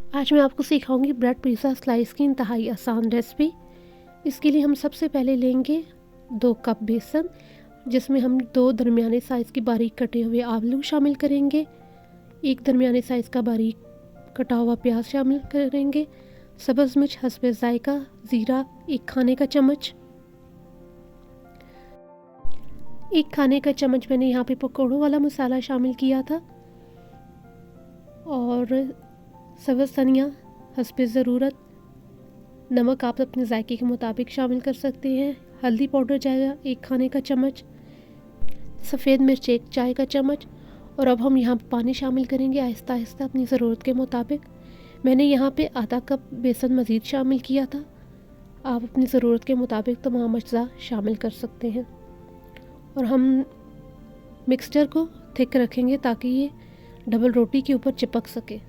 आज मैं आपको सिखाऊंगी ब्रेड पिज़्ज़ा स्लाइस की इंतहाई आसान रेसिपी। इसके लिए हम सबसे पहले लेंगे 2 कप बेसन, जिसमें हम 2 दरमियाने साइज़ की बारीक कटे हुए आलू शामिल करेंगे, 1 दरमियाने साइज़ का बारीक कटा हुआ प्याज शामिल करेंगे, सब्ज़ मिर्च हस्बे ज़ायका, ज़ीरा 1 खाने का चम्मच, 1 खाने का चम्मच मैंने यहाँ पे पकौड़ों वाला मसाला शामिल किया था, और सब्ज़ धनिया हस्बे ज़रूरत। नमक आप अपने जायके के मुताबिक शामिल कर सकते हैं। हल्दी पाउडर जाएगा 1 खाने का चम्मच, सफ़ेद मिर्च 1 चाय का चम्मच। और अब हम यहाँ पानी शामिल करेंगे आहिस्ता आहिस्ता अपनी ज़रूरत के मुताबिक। मैंने यहाँ पे आधा कप बेसन मज़ीद शामिल किया था। आप अपनी ज़रूरत के मुताबिक तमाम अज्जा शामिल कर सकते हैं। और हम मिक्सचर को थिक रखेंगे ताकि ये डबल रोटी के ऊपर चिपक सके।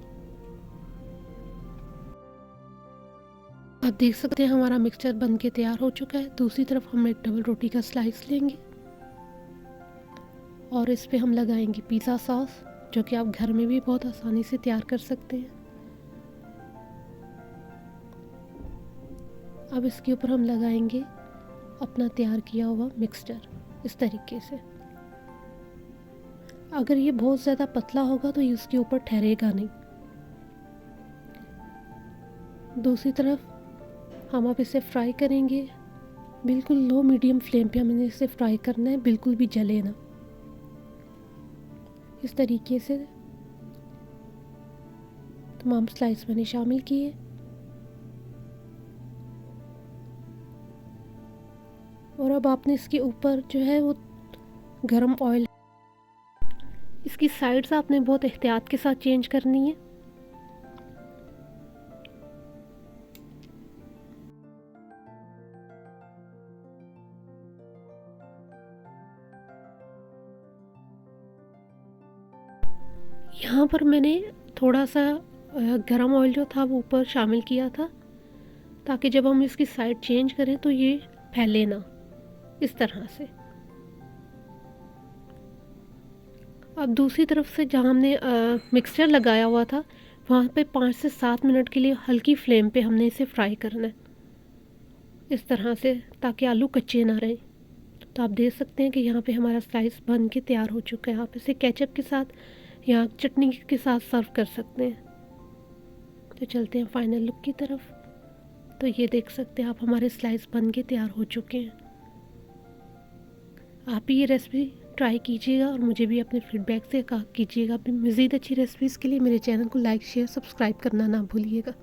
आप देख सकते हैं हमारा मिक्सचर बन के तैयार हो चुका है। दूसरी तरफ हम एक डबल रोटी का स्लाइस लेंगे और इस पे हम लगाएंगे पिज़्ज़ा सॉस, जो कि आप घर में भी बहुत आसानी से तैयार कर सकते हैं। अब इसके ऊपर हम लगाएंगे अपना तैयार किया हुआ मिक्सचर इस तरीके से। अगर ये बहुत ज़्यादा पतला होगा तो इसके ऊपर ठहरेगा नहीं। दूसरी तरफ हम अब इसे फ्राई करेंगे। बिल्कुल लो मीडियम फ्लेम पे हमें इसे फ्राई करना है, बिल्कुल भी जले ना। इस तरीके से तमाम स्लाइस मैंने शामिल किए। और अब आपने इसके ऊपर जो है वो गरम ऑयल, इसकी साइड्स आपने बहुत एहतियात के साथ चेंज करनी है। यहाँ पर मैंने थोड़ा सा गरम ऑयल जो था वो ऊपर शामिल किया था, ताकि जब हम इसकी साइड चेंज करें तो ये फैले ना, इस तरह से। अब दूसरी तरफ से जहाँ हमने मिक्सचर लगाया हुआ था वहाँ पे 5 से 7 मिनट के लिए हल्की फ्लेम पे हमने इसे फ्राई करना है, इस तरह से, ताकि आलू कच्चे ना रहें। तो आप देख सकते हैं कि यहाँ पे हमारा स्लाइस बन के तैयार हो चुका है। आप इसे केचप के साथ या चटनी के साथ सर्व कर सकते हैं। तो चलते हैं फाइनल लुक की तरफ। तो ये देख सकते हैं आप हमारे स्लाइस बन के तैयार हो चुके हैं। आप भी ये रेसिपी ट्राई कीजिएगा और मुझे भी अपने फीडबैक से कहा कीजिएगा। मज़ीद अच्छी रेसिपीज़ के लिए मेरे चैनल को लाइक शेयर सब्सक्राइब करना ना भूलिएगा।